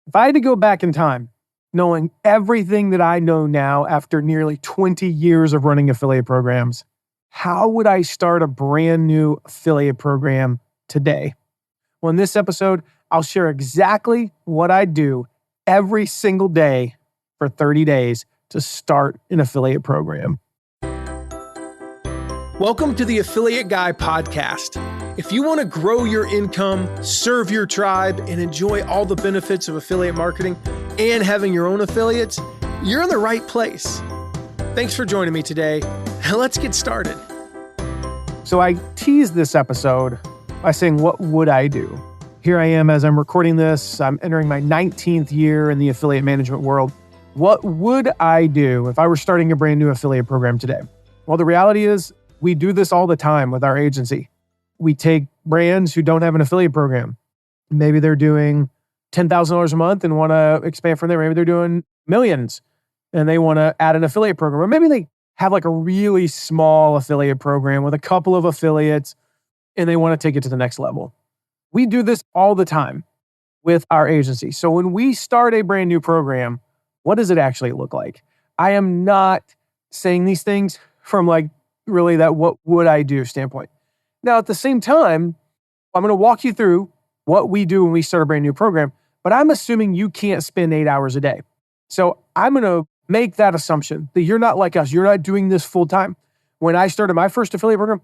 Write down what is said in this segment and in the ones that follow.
If I had to go back in time, knowing everything that I know now after nearly 20 years of running affiliate programs, how would I start a brand new affiliate program today? Well, in this episode, I'll share exactly what I do every single day for 30 days to start an affiliate program. Welcome to the Affiliate Guy podcast. If you want to grow your income, serve your tribe, and enjoy all the benefits of affiliate marketing and having your own affiliates, you're in the right place. Thanks for joining me today. Let's get started. So I teased this episode by saying, what would I do? Here I am as I'm recording this. I'm entering my 19th year in the affiliate management world. What would I do if I were starting a brand new affiliate program today? Well, the reality is we do this all the time with our agency. We take brands who don't have an affiliate program. Maybe they're doing $10,000 a month and want to expand from there. Maybe they're doing millions and they want to add an affiliate program. Or maybe they have like a really small affiliate program with a couple of affiliates and they want to take it to the next level. We do this all the time with our agency. So when we start a brand new program, what does it actually look like? I am not saying these things from like really that what would I do standpoint. Now, at the same time, I'm going to walk you through what we do when we start a brand new program, but I'm assuming you can't spend 8 hours a day. So I'm going to make that assumption that you're not like us. You're not doing this full time. When I started my first affiliate program,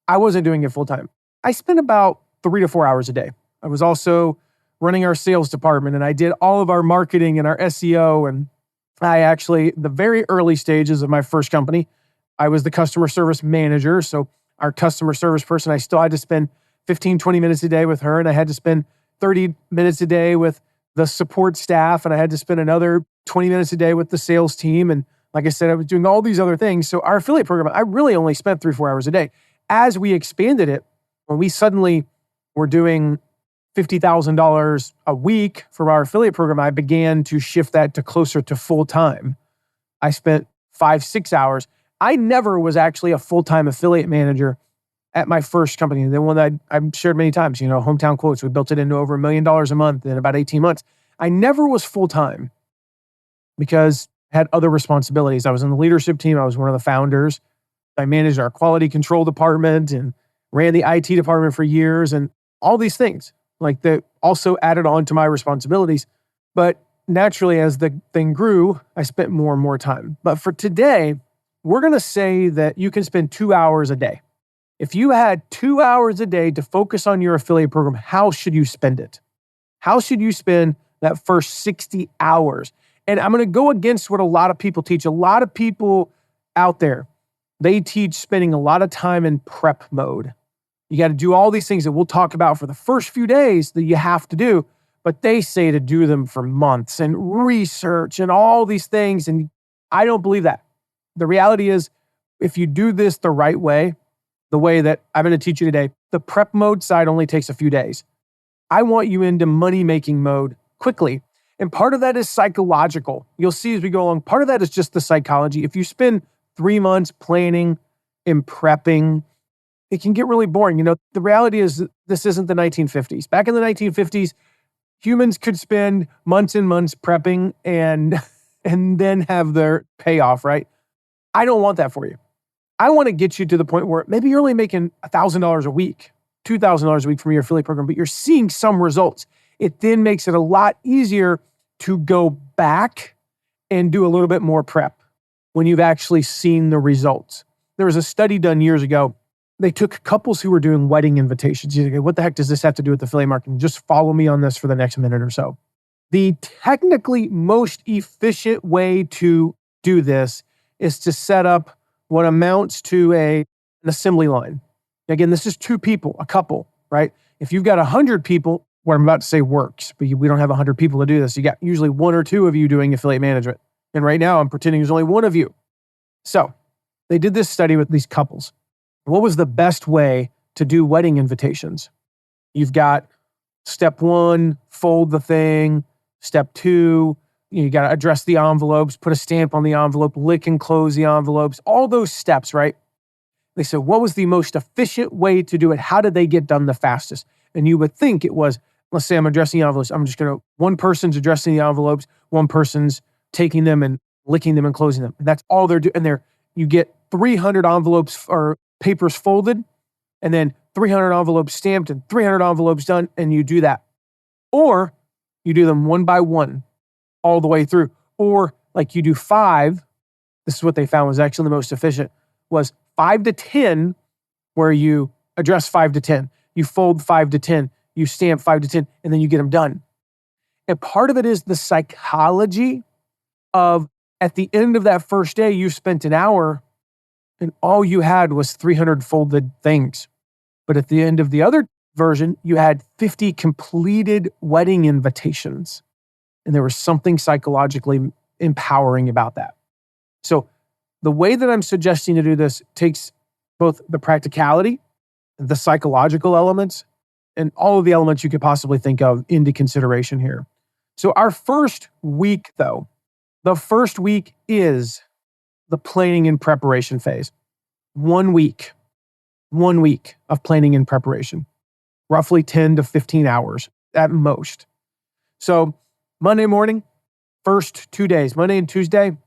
I wasn't doing it full time. I spent about 3 to 4 hours a day. I was also running our sales department and I did all of our marketing and our SEO. And I actually, the very early stages of my first company, I was the customer service manager. So our customer service person, I still had to spend 15, 20 minutes a day with her. And I had to spend 30 minutes a day with the support staff. And I had to spend another 20 minutes a day with the sales team. And like I said, I was doing all these other things. So our affiliate program, I really only spent 3, 4 hours a day. As we expanded it, when we suddenly were doing $50,000 a week for our affiliate program, I began to shift that to closer to full time. I spent 5, 6 hours. I never was actually a full-time affiliate manager at my first company, the one that I've shared many times, Hometown Quotes. We built it into over $1 million a month in about 18 months. I never was full-time because I had other responsibilities. I was in the leadership team. I was one of the founders. I managed our quality control department and ran the IT department for years and all these things like that also added on to my responsibilities. But naturally, as the thing grew, I spent more and more time. But for today, we're going to say that you can spend 2 hours a day. If you had 2 hours a day to focus on your affiliate program, how should you spend it? How should you spend that first 60 hours? And I'm going to go against what a lot of people teach. A lot of people out there, they teach spending a lot of time in prep mode. You got to do all these things that we'll talk about for the first few days that you have to do, but they say to do them for months and research and all these things. And I don't believe that. The reality is, if you do this the right way, the way that I'm going to teach you today, the prep mode side only takes a few days. I want you into money-making mode quickly. And part of that is psychological. You'll see as we go along, part of that is just the psychology. If you spend 3 months planning and prepping, it can get really boring. The reality is this isn't the 1950s. Back in the 1950s, humans could spend months and months prepping and then have their payoff, right? I don't want that for you. I want to get you to the point where maybe you're only making $1,000 a week, $2,000 a week from your affiliate program, but you're seeing some results. It then makes it a lot easier to go back and do a little bit more prep when you've actually seen the results. There was a study done years ago. They took couples who were doing wedding invitations. You think, what the heck does this have to do with affiliate marketing? Just follow me on this for the next minute or so. The technically most efficient way to do this is to set up what amounts to an assembly line. Again, this is 2 people, a couple, right? If you've got 100 people, what I'm about to say works, but we don't have 100 people to do this. You got usually 1 or 2 of you doing affiliate management. And right now I'm pretending there's only 1 of you. So they did this study with these couples. What was the best way to do wedding invitations? You've got step 1, fold the thing. Step 2, you got to address the envelopes, put a stamp on the envelope, lick and close the envelopes, all those steps, right? They said, what was the most efficient way to do it? How did they get done the fastest? And you would think it was let's say I'm addressing the envelopes. One person's addressing the envelopes, one person's taking them and licking them and closing them. And that's all they're doing. And you get 300 envelopes or papers folded, and then 300 envelopes stamped and 300 envelopes done, and you do that. Or you do them one by one all the way through. Or like you do 5, this is what they found was actually the most efficient, was 5 to 10, where you address 5 to 10, you fold 5 to 10, you stamp 5 to 10, and then you get them done. And part of it is the psychology of, at the end of that first day, you spent an hour and all you had was 300 folded things. But at the end of the other version, you had 50 completed wedding invitations. And there was something psychologically empowering about that. So the way that I'm suggesting to do this takes both the practicality, the psychological elements, and all of the elements you could possibly think of into consideration here. So our first week, though, the first week is the planning and preparation phase. 1 week of planning and preparation, roughly 10 to 15 hours at most. So Monday morning, first 2 days, Monday and Tuesday,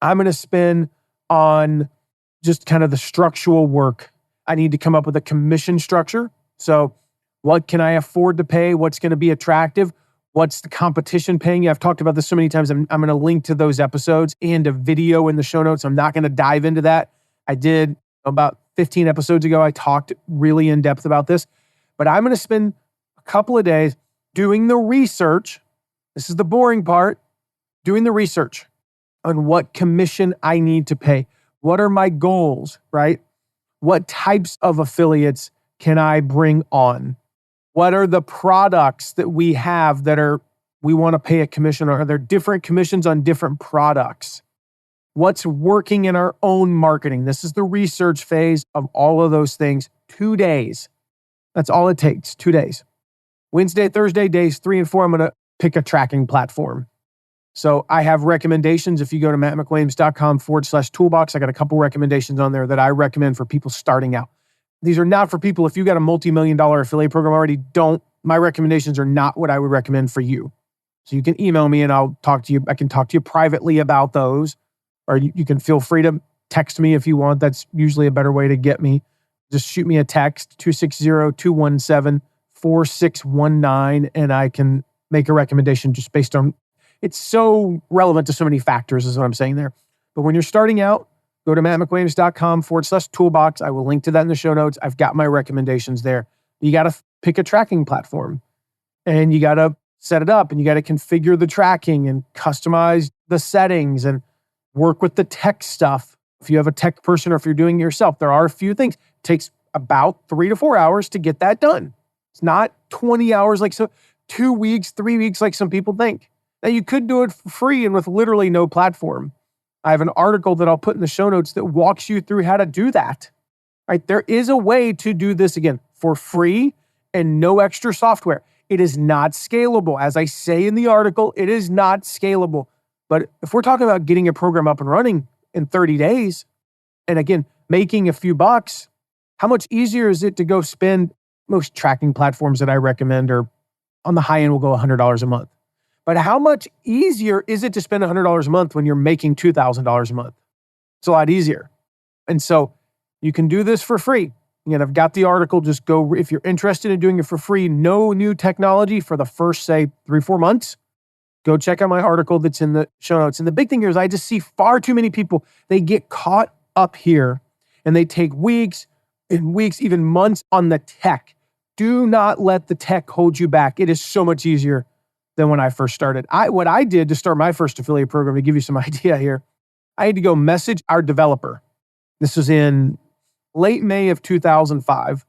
I'm going to spend on just kind of the structural work. I need to come up with a commission structure. So what can I afford to pay? What's going to be attractive? What's the competition paying you? I've talked about this so many times. I'm going to link to those episodes and a video in the show notes. I'm not going to dive into that. I did about 15 episodes ago. I talked really in depth about this, but I'm going to spend a couple of days doing the research. This is the boring part, doing the research on what commission I need to pay. What are my goals, right? What types of affiliates can I bring on? What are the products that we have that we want to pay a commission on? Are there different commissions on different products? What's working in our own marketing? This is the research phase of all of those things. 2 days. That's all it takes, 2 days. Wednesday, Thursday, days 3 and 4, I'm going to pick a tracking platform. So I have recommendations. If you go to mattmcwilliams.com/toolbox, I got a couple recommendations on there that I recommend for people starting out. These are not for people, if you got a multi-million-dollar affiliate program already, my recommendations are not what I would recommend for you. So you can email me and I'll talk to you. I can talk to you privately about those, or you can feel free to text me if you want. That's usually a better way to get me. Just shoot me a text, 260-217-4619, and I can make a recommendation just based on, it's so relevant to so many factors is what I'm saying there. But when you're starting out, go to mattmcwilliams.com/toolbox. I will link to that in the show notes. I've got my recommendations there. You got to pick a tracking platform and you got to set it up and you got to configure the tracking and customize the settings and work with the tech stuff. If you have a tech person or if you're doing it yourself, there are a few things. It takes about 3 to 4 hours to get that done. It's not 20 hours like so, 2 weeks, 3 weeks like some people think. Now you could do it for free and with literally no platform. I have an article that I'll put in the show notes that walks you through how to do that. Right? There is a way to do this again for free and no extra software. It is not scalable. As I say in the article, it is not scalable. But if we're talking about getting a program up and running in 30 days, and again, making a few bucks, how much easier is it to go spend, most tracking platforms that I recommend are on the high end will go $100 a month. But how much easier is it to spend $100 a month when you're making $2,000 a month? It's a lot easier. And so you can do this for free. Again, I've got the article. Just go, if you're interested in doing it for free, no new technology for the first, say, 3-4 months, go check out my article that's in the show notes. And the big thing here is I just see far too many people, they get caught up here and they take weeks and weeks, even months on the tech. Do not let the tech hold you back. It is so much easier than when I first started. What I did to start my first affiliate program, to give you some idea here, I had to go message our developer. This was in late May of 2005.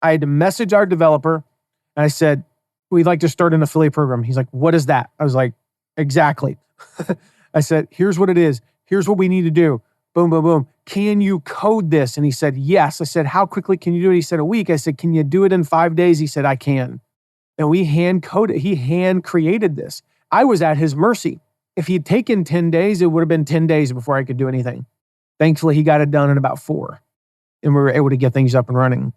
I had to message our developer and I said, we'd like to start an affiliate program. He's like, what is that? I was like, exactly. I said, here's what it is. Here's what we need to do. Boom, boom, boom. Can you code this? And he said, yes. I said, how quickly can you do it? He said, a week. I said, can you do it in 5 days? He said, I can. And we hand coded, he hand created this. I was at his mercy. If he'd taken 10 days, it would have been 10 days before I could do anything. Thankfully, he got it done in about 4 and we were able to get things up and running.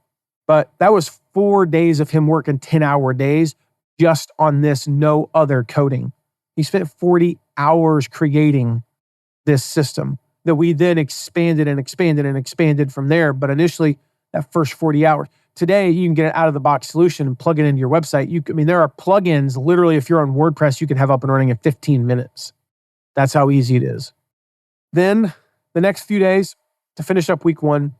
But that was 4 days of him working 10-hour days just on this, no other coding. He spent 40 hours creating this system that we then expanded and expanded and expanded from there. But initially, that first 40 hours. Today, you can get an out-of-the-box solution and plug it into your website. There are plugins, literally, if you're on WordPress, you can have up and running in 15 minutes. That's how easy it is. Then, the next few days, to finish up week 1,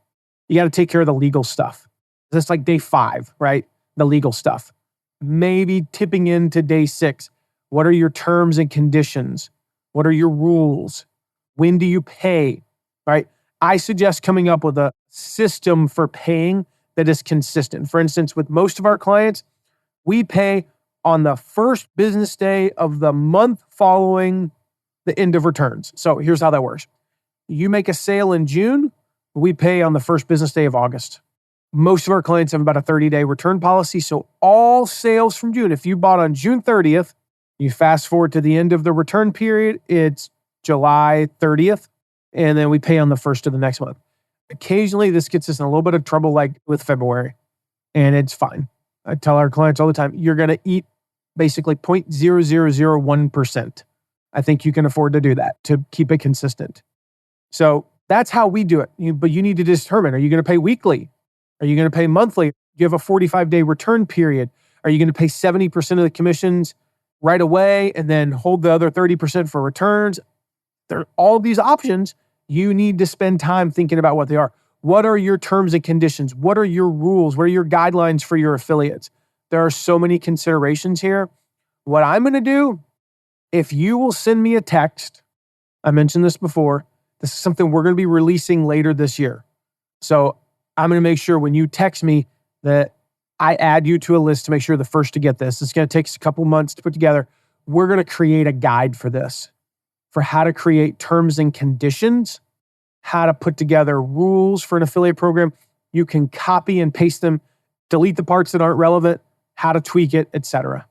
you got to take care of the legal stuff. That's like day 5, right? The legal stuff. Maybe tipping into day 6. What are your terms and conditions? What are your rules? When do you pay? Right? I suggest coming up with a system for paying that is consistent. For instance, with most of our clients, we pay on the first business day of the month following the end of returns. So here's how that works. You make a sale in June, we pay on the first business day of August. Most of our clients have about a 30-day return policy. So all sales from June, if you bought on June 30th, you fast forward to the end of the return period, it's July 30th, and then we pay on the first of the next month. Occasionally, this gets us in a little bit of trouble, like with February, and it's fine. I tell our clients all the time, you're going to eat basically 0.0001%. I think you can afford to do that to keep it consistent. So that's how we do it. But you need to determine, are you going to pay weekly? Are you going to pay monthly? Do you have a 45-day return period? Are you going to pay 70% of the commissions right away and then hold the other 30% for returns? There are all these options. You need to spend time thinking about what they are. What are your terms and conditions? What are your rules? What are your guidelines for your affiliates? There are so many considerations here. What I'm going to do, if you will send me a text, I mentioned this before, this is something we're going to be releasing later this year. So I'm going to make sure when you text me that I add you to a list to make sure you're the first to get this. It's going to take us a couple months to put together. We're going to create a guide for this, for how to create terms and conditions, how to put together rules for an affiliate program. You can copy and paste them, delete the parts that aren't relevant, how to tweak it, etc.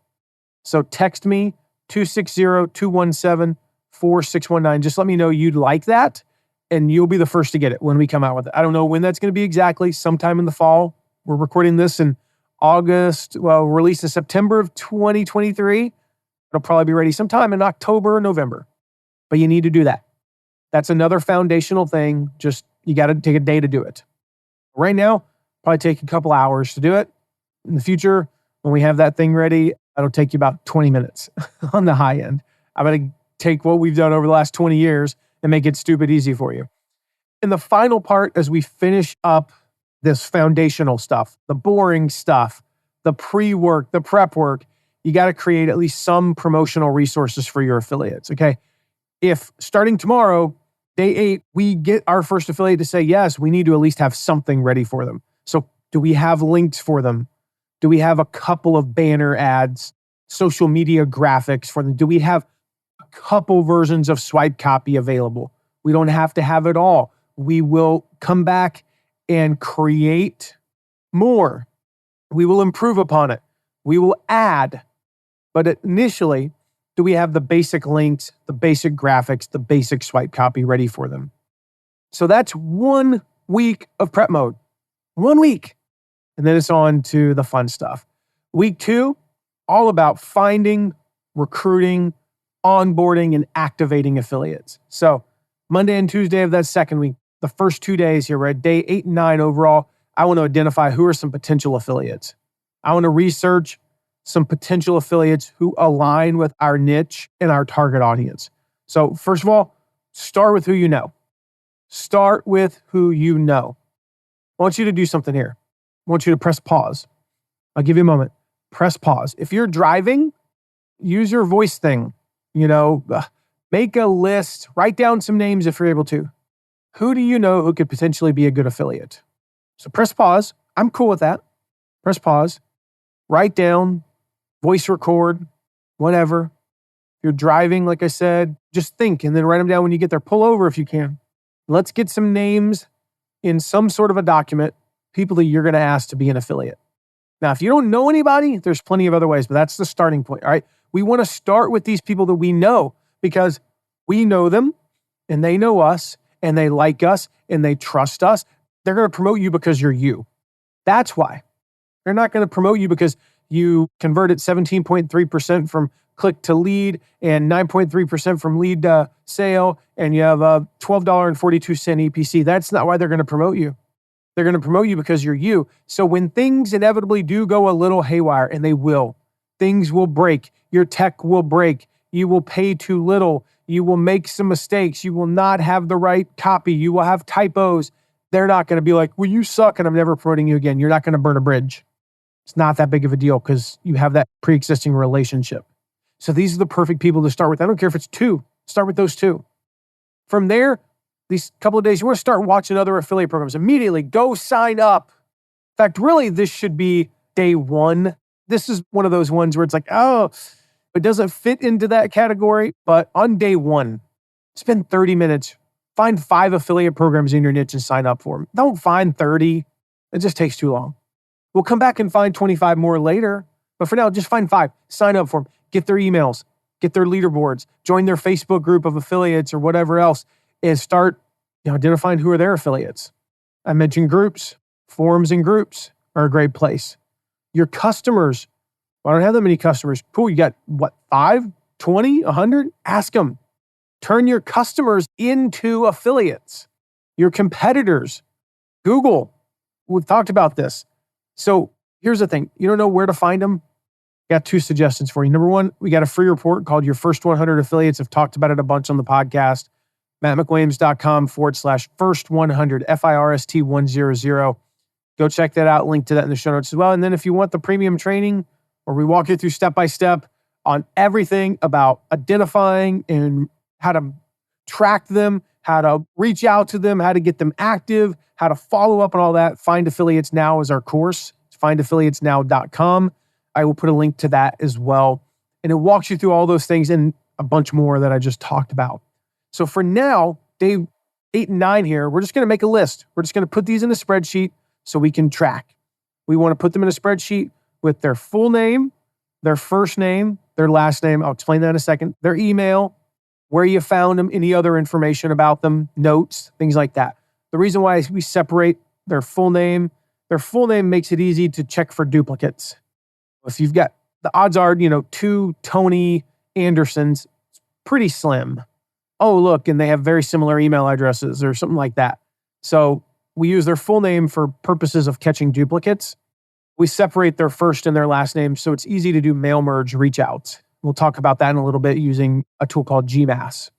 So text me 260-217-4619. Just let me know you'd like that, and you'll be the first to get it when we come out with it. I don't know when that's going to be exactly, sometime in the fall. We're recording this in August, release in September of 2023. It'll probably be ready sometime in October or November. But you need to do that. That's another foundational thing. Just, you got to take a day to do it. Right now, probably take a couple hours to do it. In the future, when we have that thing ready, it'll take you about 20 minutes on the high end. I'm going to take what we've done over the last 20 years and make it stupid easy for you. In the final part, as we finish up this foundational stuff, the boring stuff, the pre-work, the prep work, you got to create at least some promotional resources for your affiliates, okay? If starting tomorrow, day 8, we get our first affiliate to say yes, we need to at least have something ready for them. So do we have links for them? Do we have a couple of banner ads, social media graphics for them? Do we have a couple versions of swipe copy available? We don't have to have it all. We will come back and create more. We will improve upon it. We will add. But initially, do we have the basic links, the basic graphics, the basic swipe copy ready for them? So that's 1 week of prep mode. 1 week. And then it's on to the fun stuff. Week 2, all about finding, recruiting, onboarding, and activating affiliates. So Monday and Tuesday of that second week, the first 2 days here, we're at day 8 and 9 overall. I want to identify who are some potential affiliates. I want to research some potential affiliates who align with our niche and our target audience. So first of all, start with who you know. Start with who you know. I want you to do something here. I want you to press pause. I'll give you a moment. Press pause. If you're driving, use your voice thing. Make a list. Write down some names if you're able to. Who do you know who could potentially be a good affiliate? So press pause. I'm cool with that. Press pause. Write down. Voice record. Whatever. If you're driving, like I said, just think and then write them down when you get there. Pull over if you can. Let's get some names in some sort of a document. People that you're going to ask to be an affiliate. Now, if you don't know anybody, there's plenty of other ways, but that's the starting point, all right? We want to start with these people that we know because we know them and they know us and they like us and they trust us. They're going to promote you because you're you. That's why. They're not going to promote you because You converted 17.3% from click to lead and 9.3% from lead to sale, and you have a $12.42 EPC. That's not why they're going to promote you. They're going to promote you because you're you. So when things inevitably do go a little haywire, and they will, things will break. Your tech will break. You will pay too little. You will make some mistakes. You will not have the right copy. You will have typos. They're not going to be like, well, you suck and I'm never promoting you again. You're not going to burn a bridge. It's not that big of a deal because you have that pre-existing relationship. So these are the perfect people to start with. I don't care if it's 2. Start with those 2. From there, these couple of days, you want to start watching other affiliate programs. Immediately, go sign up. In fact, really, this should be day 1. This is one of those ones where it's like, oh, it doesn't fit into that category. But on day 1, spend 30 minutes. Find 5 affiliate programs in your niche and sign up for them. Don't find 30. It just takes too long. We'll come back and find 25 more later. But for now, just find 5. Sign up for them. Get their emails. Get their leaderboards. Join their Facebook group of affiliates or whatever else. And start identifying who are their affiliates. I mentioned groups. Forums and groups are a great place. Your customers. Well, I don't have that many customers. Cool, you got, 5, 20, 100? Ask them. Turn your customers into affiliates. Your competitors. Google. We've talked about this. So here's the thing. You don't know where to find them? Got 2 suggestions for you. Number 1, we got a free report called Your First 100 Affiliates. I've talked about it a bunch on the podcast. mattmcwilliams.com/first100, FIRST100. Go check that out. Link to that in the show notes as well. And then if you want the premium training, where we walk you through step-by-step on everything about identifying and how to track them, how to reach out to them, how to get them active, how to follow up on all that, Find Affiliates Now is our course. It's findaffiliatesnow.com. I will put a link to that as well. And it walks you through all those things and a bunch more that I just talked about. So for now, day 8 and 9 here, we're just going to make a list. We're just going to put these in a spreadsheet so we can track. We want to put them in a spreadsheet with their full name, their first name, their last name. I'll explain that in a second. Their email, where you found them, any other information about them, notes, things like that. The reason why we separate their full name makes it easy to check for duplicates. If you've got, the odds are, 2 Tony Andersons, it's pretty slim. Oh, look, and they have very similar email addresses or something like that. So we use their full name for purposes of catching duplicates. We separate their first and their last name, so it's easy to do mail merge reach outs. We'll talk about that in a little bit using a tool called Gmass.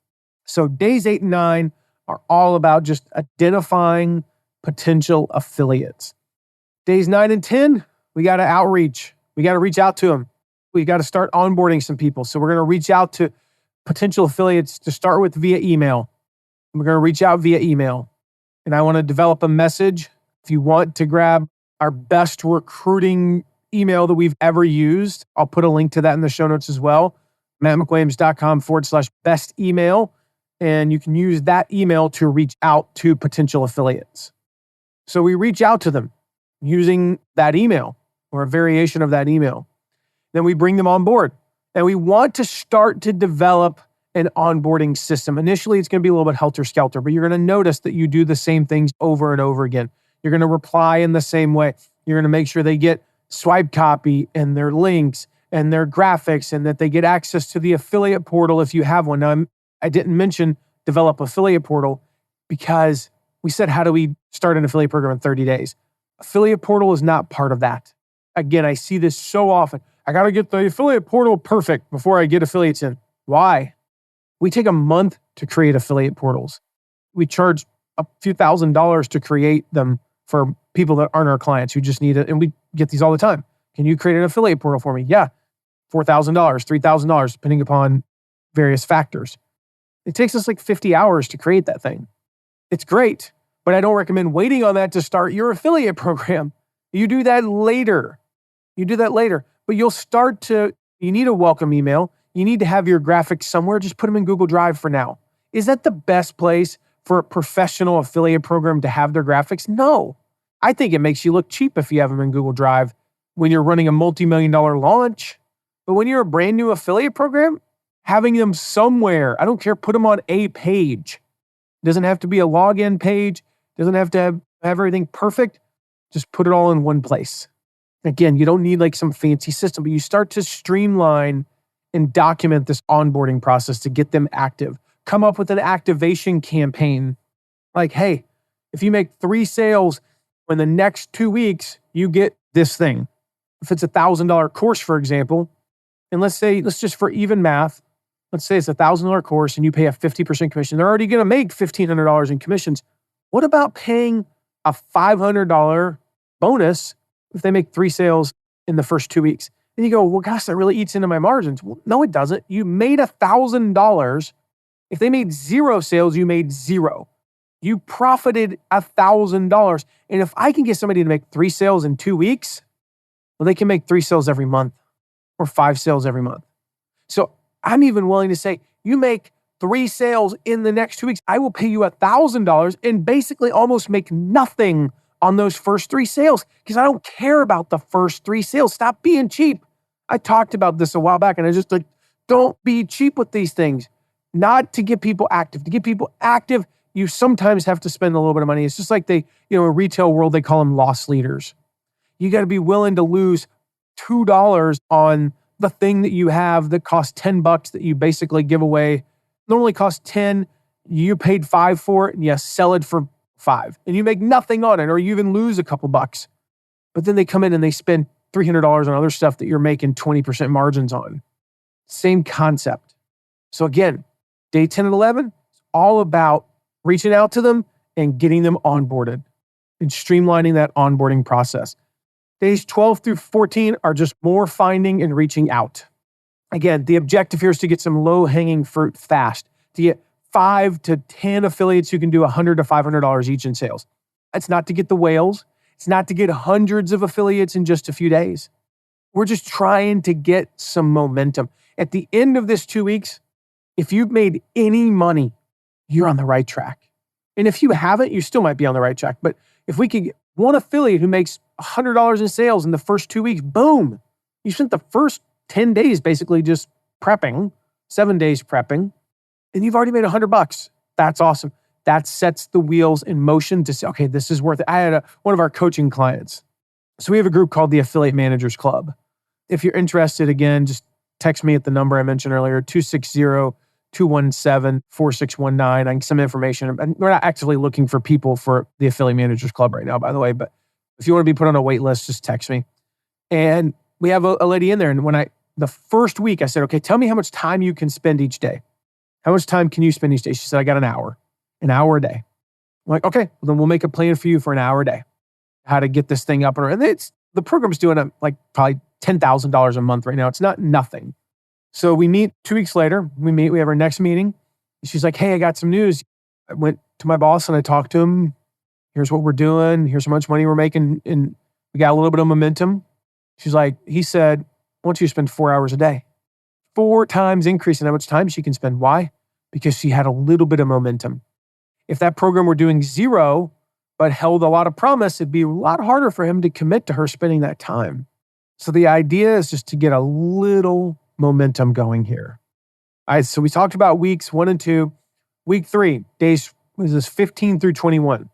So days 8 and 9 are all about just identifying potential affiliates. Days 9 and 10, we got to outreach. We got to reach out to them. We got to start onboarding some people. So we're going to reach out to potential affiliates to start with via email. We're going to reach out via email. And I want to develop a message. If you want to grab our best recruiting email that we've ever used, I'll put a link to that in the show notes as well. mattmcwilliams.com/best email. And you can use that email to reach out to potential affiliates. So we reach out to them using that email or a variation of that email. Then we bring them on board. And we want to start to develop an onboarding system. Initially, it's going to be a little bit helter-skelter, but you're going to notice that you do the same things over and over again. You're going to reply in the same way. You're going to make sure they get swipe copy and their links and their graphics and that they get access to the affiliate portal if you have one. Now, I didn't mention develop affiliate portal because we said, how do we start an affiliate program in 30 days? Affiliate portal is not part of that. Again, I see this so often. I got to get the affiliate portal perfect before I get affiliates in. Why? We take a month to create affiliate portals. We charge a few $1,000s to create them for people that aren't our clients who just need it. And we get these all the time. Can you create an affiliate portal for me? Yeah. $4,000, $3,000, depending upon various factors. It takes us like 50 hours to create that thing. It's great, but I don't recommend waiting on that to start your affiliate program. You do that later. But you'll start to, you need a welcome email. You need to have your graphics somewhere. Just put them in Google Drive for now. Is that the best place for a professional affiliate program to have their graphics? No. I think it makes you look cheap if you have them in Google Drive when you're running a multi-million-dollar launch. But when you're a brand new affiliate program, having them somewhere, I don't care, put them on a page. It doesn't have to be a login page. It doesn't have to have everything perfect. Just put it all in one place. Again, you don't need like some fancy system, but you start to streamline and document this onboarding process to get them active. Come up with an activation campaign like, hey, if you make 3 sales in the next 2 weeks, you get this thing. If it's $1,000 course, for example, and let's just for even math, let's say it's $1,000 course and you pay a 50% commission. They're already going to make $1,500 in commissions. What about paying a $500 bonus if they make 3 sales in the first 2 weeks? And you go, well, gosh, that really eats into my margins. Well, no, it doesn't. You made $1,000. If they made 0 sales, you made 0. You profited $1,000. And if I can get somebody to make 3 sales in 2 weeks, well, they can make 3 sales every month or 5 sales every month. So I'm even willing to say, you make 3 sales in the next 2 weeks, I will pay you $1,000 and basically almost make nothing on those first 3 sales because I don't care about the first 3 sales. Stop being cheap. I talked about this a while back and I just like, don't be cheap with these things. Not to get people active. To get people active, you sometimes have to spend a little bit of money. It's just like in retail world, they call them loss leaders. You got to be willing to lose $2 on the thing that you have that costs $10 that you basically give away. Normally costs 10, you paid 5 for it, and you sell it for 5. And you make nothing on it, or you even lose a couple bucks. But then they come in and they spend $300 on other stuff that you're making 20% margins on. Same concept. So again, day 10 and 11, it's all about reaching out to them and getting them onboarded and streamlining that onboarding process. Days 12 through 14 are just more finding and reaching out. Again, the objective here is to get some low-hanging fruit fast, to get 5 to 10 affiliates who can do $100 to $500 each in sales. It's not to get the whales. It's not to get hundreds of affiliates in just a few days. We're just trying to get some momentum. At the end of this 2 weeks, if you've made any money, you're on the right track. And if you haven't, you still might be on the right track. But if we could get one affiliate who makes $100 in sales in the first 2 weeks, boom, you spent the first 10 days basically just prepping, 7 days prepping, and you've already made $100. That's awesome. That sets the wheels in motion to say, okay, this is worth it. I had one of our coaching clients. So we have a group called the Affiliate Managers Club. If you're interested, again, just text me at the number I mentioned earlier, 260-217-4619. I can some information. And we're not actively looking for people for the Affiliate Managers Club right now, by the way, but if you want to be put on a wait list, just text me. And we have a lady in there. And the first week I said, okay, tell me how much time you can spend each day. How much time can you spend each day? She said, I got an hour a day. I'm like, okay, well then we'll make a plan for you for an hour a day. How to get this thing up. And the program's doing probably $10,000 a month right now. It's not nothing. So we meet 2 weeks later. We have our next meeting. She's like, hey, I got some news. I went to my boss and I talked to him. Here's what we're doing. Here's how much money we're making. And we got a little bit of momentum. She's like, he said, I want you to spend 4 hours a day. 4 times increase in how much time she can spend. Why? Because she had a little bit of momentum. If that program were doing 0, but held a lot of promise, it'd be a lot harder for him to commit to her spending that time. So the idea is just to get a little momentum going here. All right, so we talked about weeks 1 and 2. Week 3, days 15 through 21.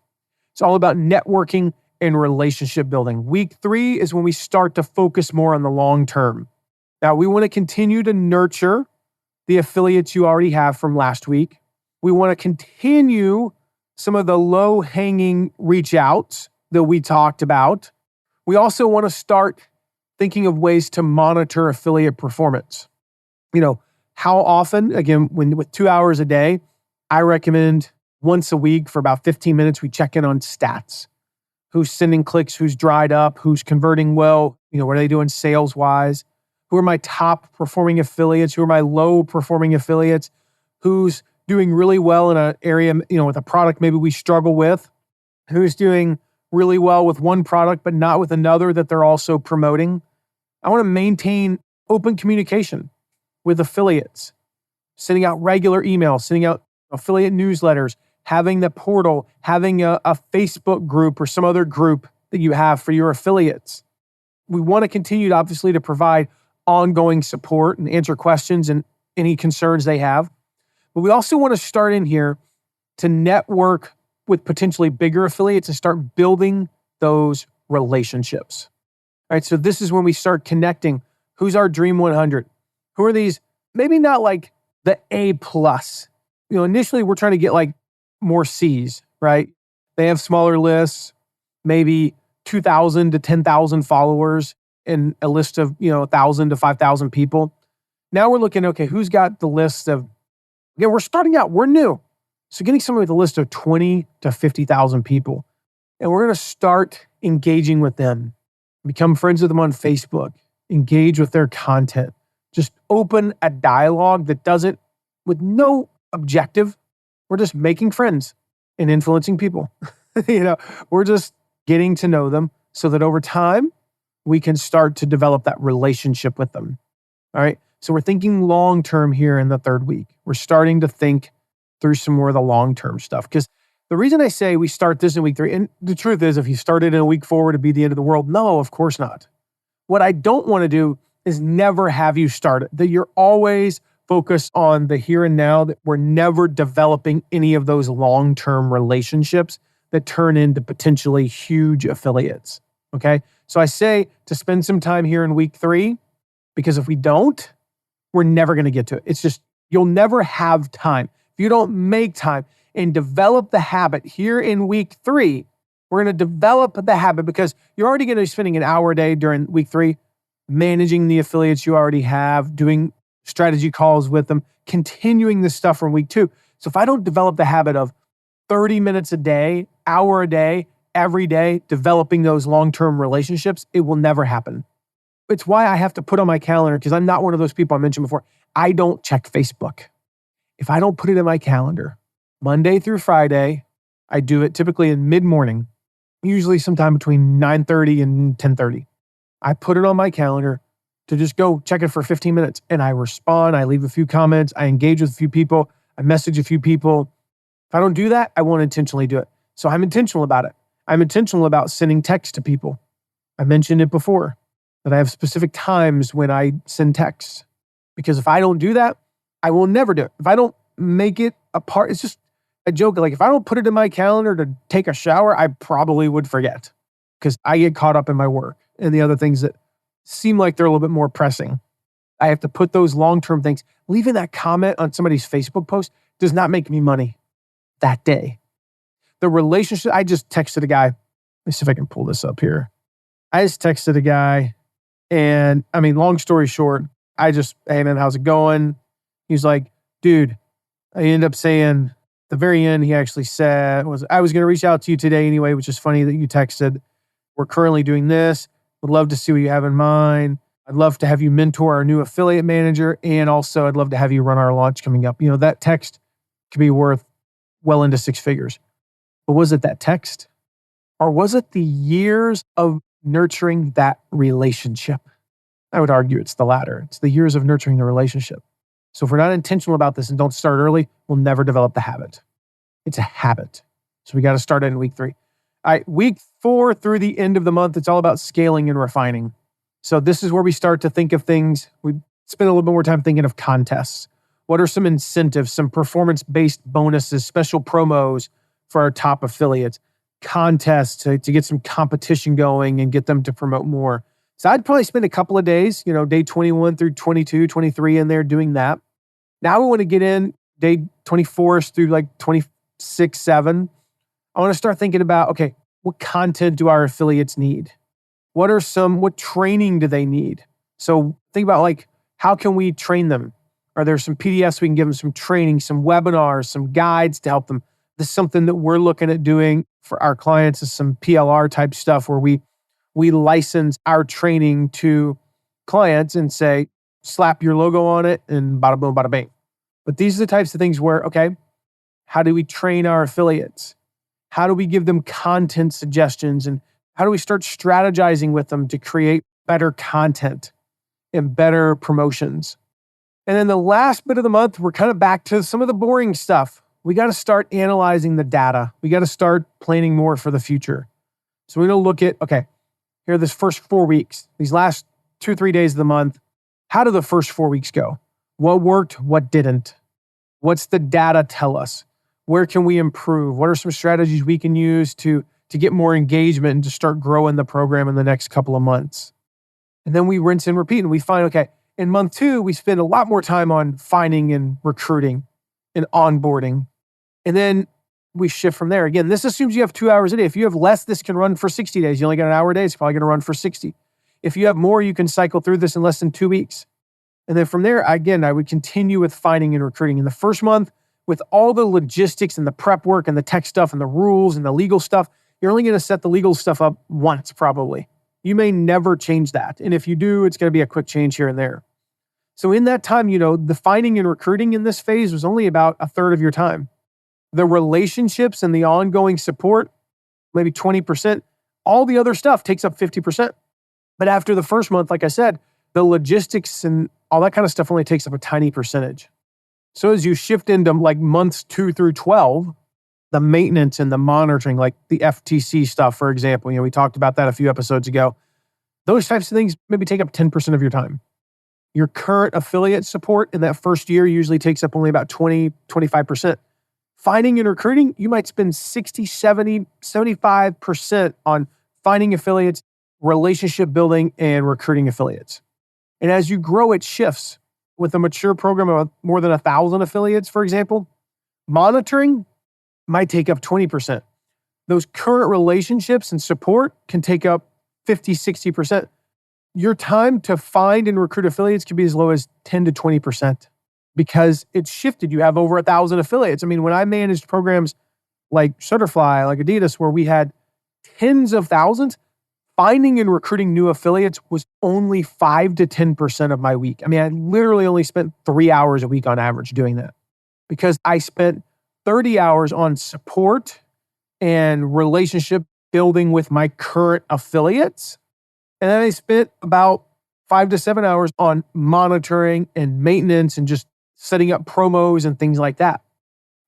It's all about networking and relationship building. Week 3 is when we start to focus more on the long term. Now, we want to continue to nurture the affiliates you already have from last week. We want to continue some of the low-hanging reach outs that we talked about. We also want to start thinking of ways to monitor affiliate performance. How often, again, with 2 hours a day, I recommend once a week for about 15 minutes, we check in on stats. Who's sending clicks, who's dried up, who's converting well, what are they doing sales-wise? Who are my top performing affiliates? Who are my low performing affiliates? Who's doing really well in an area, with a product maybe we struggle with? Who's doing really well with one product, but not with another that they're also promoting? I want to maintain open communication with affiliates, sending out regular emails, sending out affiliate newsletters, having the portal, having a Facebook group or some other group that you have for your affiliates. We want to continue, obviously, to provide ongoing support and answer questions and any concerns they have. But we also want to start in here to network with potentially bigger affiliates and start building those relationships. right? So this is when we start connecting. Who's our Dream 100? Who are these? Maybe not like the A plus. Initially we're trying to get like more C's, right? They have smaller lists, maybe 2,000 to 10,000 followers in a list of, 1,000 to 5,000 people. Now we're looking, okay, who's got the list of, again, we're starting out, we're new. So getting someone with a list of 20 to 50,000 people, and we're going to start engaging with them, become friends with them on Facebook, engage with their content, just open a dialogue that doesn't, with no objective, we're just making friends and influencing people. We're just getting to know them so that over time, we can start to develop that relationship with them. All right. So we're thinking long-term here in the third week. We're starting to think through some more of the long-term stuff. Because the reason I say we start this in week 3, and the truth is, if you started in a week 4, would it be the end of the world? No, of course not. What I don't want to do is never have you start it. That you're always focused on the here and now, that we're never developing any of those long-term relationships that turn into potentially huge affiliates. Okay. So I say to spend some time here in week 3, because if we don't, we're never going to get to it. It's just, you'll never have time. If you don't make time and develop the habit here in week 3, we're going to develop the habit because you're already going to be spending an hour a day during week 3, managing the affiliates you already have, doing strategy calls with them, continuing this stuff from week 2. So if I don't develop the habit of 30 minutes a day, hour a day, every day, developing those long-term relationships, it will never happen. It's why I have to put on my calendar, because I'm not one of those people I mentioned before. I don't check Facebook. If I don't put it in my calendar, Monday through Friday, I do it typically in mid-morning, usually sometime between 9:30 and 10:30. I put it on my calendar to just go check it for 15 minutes. And I respond, I leave a few comments, I engage with a few people, I message a few people. If I don't do that, I won't intentionally do it. So I'm intentional about it. I'm intentional about sending text to people. I mentioned it before, that I have specific times when I send texts. Because if I don't do that, I will never do it. If I don't make it a part, it's just a joke. Like if I don't put it in my calendar to take a shower, I probably would forget, because I get caught up in my work and the other things that seem like they're a little bit more pressing. I have to put those long-term things. Leaving that comment on somebody's Facebook post does not make me money that day. The relationship, I just texted a guy. Let me see if I can pull this up here. I just texted a guy, and long story short, hey man, how's it going? He's like, dude, I ended up saying at the very end, he actually said, I was going to reach out to you today anyway, which is funny that you texted. We're currently doing this. Would love to see what you have in mind. I'd love to have you mentor our new affiliate manager. And also I'd love to have you run our launch coming up. That text could be worth well into 6 figures. But was it that text? Or was it the years of nurturing that relationship? I would argue it's the latter. It's the years of nurturing the relationship. So if we're not intentional about this and don't start early, we'll never develop the habit. It's a habit. So we got to start it in week 3. All right, week 4 through the end of the month, it's all about scaling and refining. So this is where we start to think of things. We spend a little bit more time thinking of contests. What are some incentives, some performance-based bonuses, special promos for our top affiliates? Contests to get some competition going and get them to promote more. So I'd probably spend a couple of days, day 21 through 22, 23 in there doing that. Now we want to get in day 24 through like 26, 7. I want to start thinking about, okay, what content do our affiliates need? What training do they need? So think about like, how can we train them? Are there some PDFs we can give them, some training, some webinars, some guides to help them? This is something that we're looking at doing for our clients, is some PLR type stuff where we license our training to clients and say, slap your logo on it and bada boom, bada bang. But these are the types of things where, okay, how do we train our affiliates? How do we give them content suggestions? And how do we start strategizing with them to create better content and better promotions? And then the last bit of the month, we're kind of back to some of the boring stuff. We got to start analyzing the data. We got to start planning more for the future. So we're going to look at, okay, here are this first 4 weeks, these last 2-3 days of the month. How do the first 4 weeks go? What worked? What didn't? What's the data tell us? Where can we improve? What are some strategies we can use to get more engagement and to start growing the program in the next couple of months? And then we rinse and repeat, and we find, okay, in month 2, we spend a lot more time on finding and recruiting and onboarding. And then we shift from there. Again, this assumes you have 2 hours a day. If you have less, this can run for 60 days. You only got an hour a day, it's probably going to run for 60. If you have more, you can cycle through this in less than 2 weeks. And then from there, again, I would continue with finding and recruiting. In the first month, with all the logistics and the prep work and the tech stuff and the rules and the legal stuff, you're only going to set the legal stuff up once, probably. You may never change that. And if you do, it's going to be a quick change here and there. So in that time, the finding and recruiting in this phase was only about a third of your time. The relationships and the ongoing support, maybe 20%. All the other stuff takes up 50%. But after the first month, like I said, the logistics and all that kind of stuff only takes up a tiny percentage. So as you shift into like months 2 through 12, the maintenance and the monitoring, like the FTC stuff, for example, we talked about that a few episodes ago. Those types of things maybe take up 10% of your time. Your current affiliate support in that first year usually takes up only about 20, 25%. Finding and recruiting, you might spend 60, 70, 75% on finding affiliates, relationship building, and recruiting affiliates. And as you grow, it shifts. With a mature program of more than 1,000 affiliates, for example, monitoring might take up 20%. Those current relationships and support can take up 50, 60%. Your time to find and recruit affiliates can be as low as 10 to 20% because it's shifted. You have over 1,000 affiliates. I mean, when I managed programs like Shutterfly, like Adidas, where we had tens of thousands, finding and recruiting new affiliates was only 5 to 10% of my week. I mean, I literally only spent 3 hours a week on average doing that because I spent 30 hours on support and relationship building with my current affiliates. And then I spent about 5 to 7 hours on monitoring and maintenance and just setting up promos and things like that.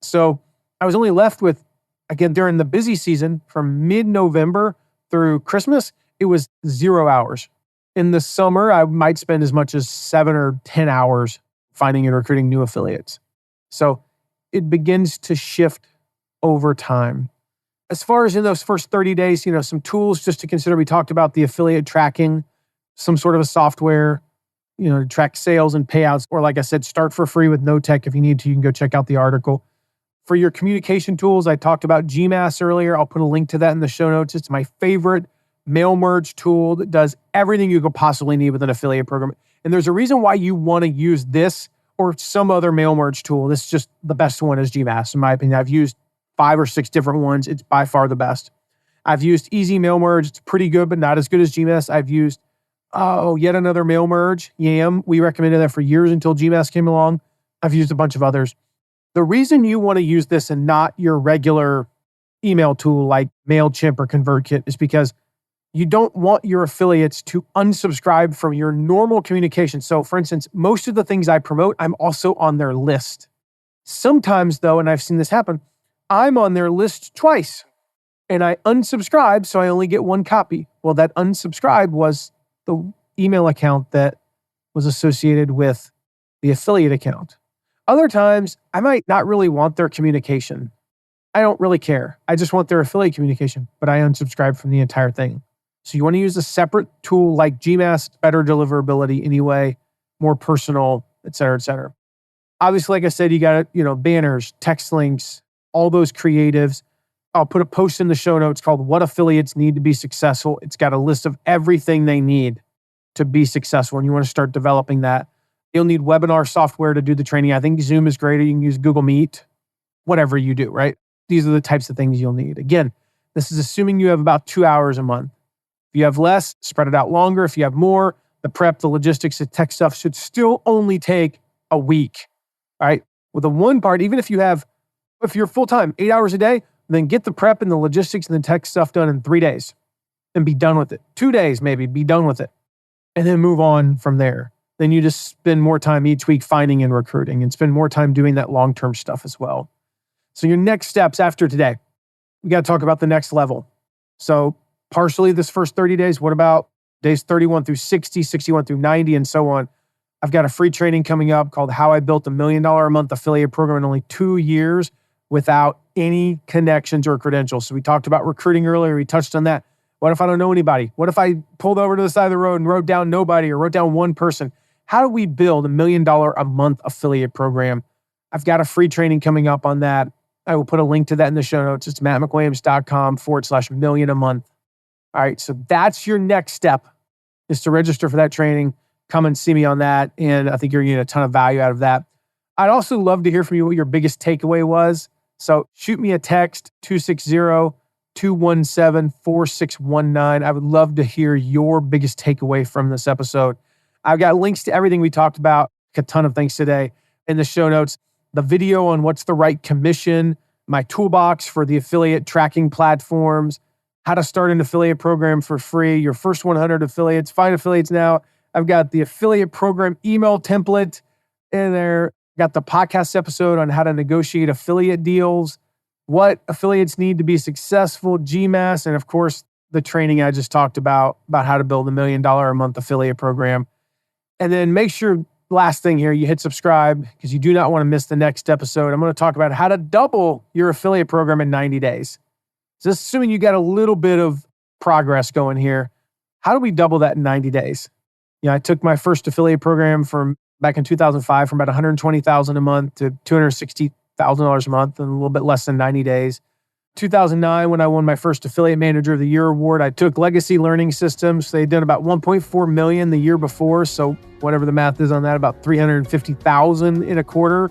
So I was only left with, again, during the busy season from mid-November through Christmas, it was 0 hours. In the summer, I might spend as much as 7 or 10 hours finding and recruiting new affiliates. So it begins to shift over time. As far as in those first 30 days, some tools just to consider. We talked about the affiliate tracking, some sort of a software, to track sales and payouts. Or like I said, start for free with no tech. If you need to, you can go check out the article. For your communication tools, I talked about Gmass earlier. I'll put a link to that in the show notes. It's my favorite mail merge tool that does everything you could possibly need with an affiliate program. And there's a reason why you want to use this or some other mail merge tool. This is just the best one is Gmass, in my opinion. I've used 5 or 6 different ones. It's by far the best. I've used Easy Mail Merge. It's pretty good, but not as good as Gmass. I've used, yet another mail merge, Yam. We recommended that for years until Gmass came along. I've used a bunch of others. The reason you want to use this and not your regular email tool like MailChimp or ConvertKit is because you don't want your affiliates to unsubscribe from your normal communication. So for instance, most of the things I promote, I'm also on their list. Sometimes though, and I've seen this happen, I'm on their list twice and I unsubscribe, so I only get 1 copy. Well, that unsubscribe was the email account that was associated with the affiliate account. Other times, I might not really want their communication. I don't really care. I just want their affiliate communication, but I unsubscribe from the entire thing. So you want to use a separate tool like Gmass, better deliverability anyway, more personal, et cetera, et cetera. Obviously, like I said, you got, banners, text links, all those creatives. I'll put a post in the show notes called What Affiliates Need to Be Successful. It's got a list of everything they need to be successful, and you want to start developing that. You'll need webinar software to do the training. I think Zoom is great. You can use Google Meet, whatever you do, right? These are the types of things you'll need. Again, this is assuming you have about 2 hours a month. If you have less, spread it out longer. If you have more, the prep, the logistics, the tech stuff should still only take a week, all right? With the one part, even if you're full-time, 8 hours a day, then get the prep and the logistics and the tech stuff done in 3 days and be done with it. 2 days, maybe, be done with it. And then move on from there. Then you just spend more time each week finding and recruiting and spend more time doing that long-term stuff as well. So your next steps after today, we got to talk about the next level. So partially this first 30 days, what about days 31 through 60, 61 through 90, and so on? I've got a free training coming up called How I Built $1 Million a Month Affiliate Program in only 2 years without any connections or credentials. So we talked about recruiting earlier. We touched on that. What if I don't know anybody? What if I pulled over to the side of the road and wrote down nobody or wrote down one person? How do we build $1 million a month affiliate program? I've got a free training coming up on that. I will put a link to that in the show notes. It's mattmcwilliams.com/million a month. All right, so that's your next step, is to register for that training. Come and see me on that, and I think you're going to get a ton of value out of that. I'd also love to hear from you what your biggest takeaway was. So shoot me a text, 260-217-4619. I would love to hear your biggest takeaway from this episode. I've got links to everything we talked about, a ton of things today in the show notes. The video on what's the right commission, my toolbox for the affiliate tracking platforms, how to start an affiliate program for free, your first 100 affiliates, find affiliates now. I've got the affiliate program email template in there. Got the podcast episode on how to negotiate affiliate deals, what affiliates need to be successful, Gmass, and of course, the training I just talked about how to build $1 million a month affiliate program. And then make sure, last thing here, you hit subscribe because you do not want to miss the next episode. I'm going to talk about how to double your affiliate program in 90 days. So assuming you got a little bit of progress going here, how do we double that in 90 days? I took my first affiliate program from back in 2005 from about $120,000 a month to $260,000 a month in a little bit less than 90 days. 2009, when I won my first Affiliate Manager of the Year award, I took Legacy Learning Systems. They had done about $1.4 million the year before. So whatever the math is on that, about $350,000 in a quarter,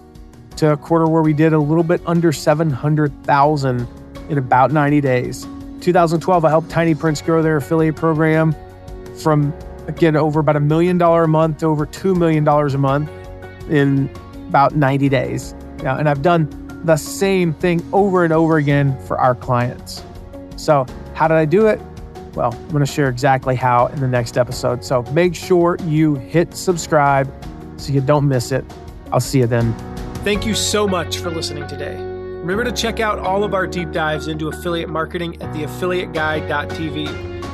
to a quarter where we did a little bit under $700,000 in about 90 days. 2012, I helped Tiny Prince grow their affiliate program from, again, over about $1 million a month to over $2 million a month in about 90 days. And I've done the same thing over and over again for our clients. So how did I do it? Well, I'm going to share exactly how in the next episode. So make sure you hit subscribe so you don't miss it. I'll see you then. Thank you so much for listening today. Remember to check out all of our deep dives into affiliate marketing at theaffiliateguide.tv.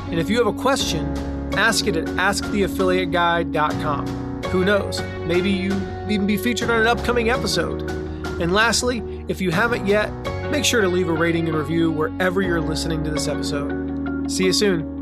And if you have a question, ask it at asktheaffiliateguide.com. Who knows? Maybe you even be featured on an upcoming episode. And lastly, if you haven't yet, make sure to leave a rating and review wherever you're listening to this episode. See you soon.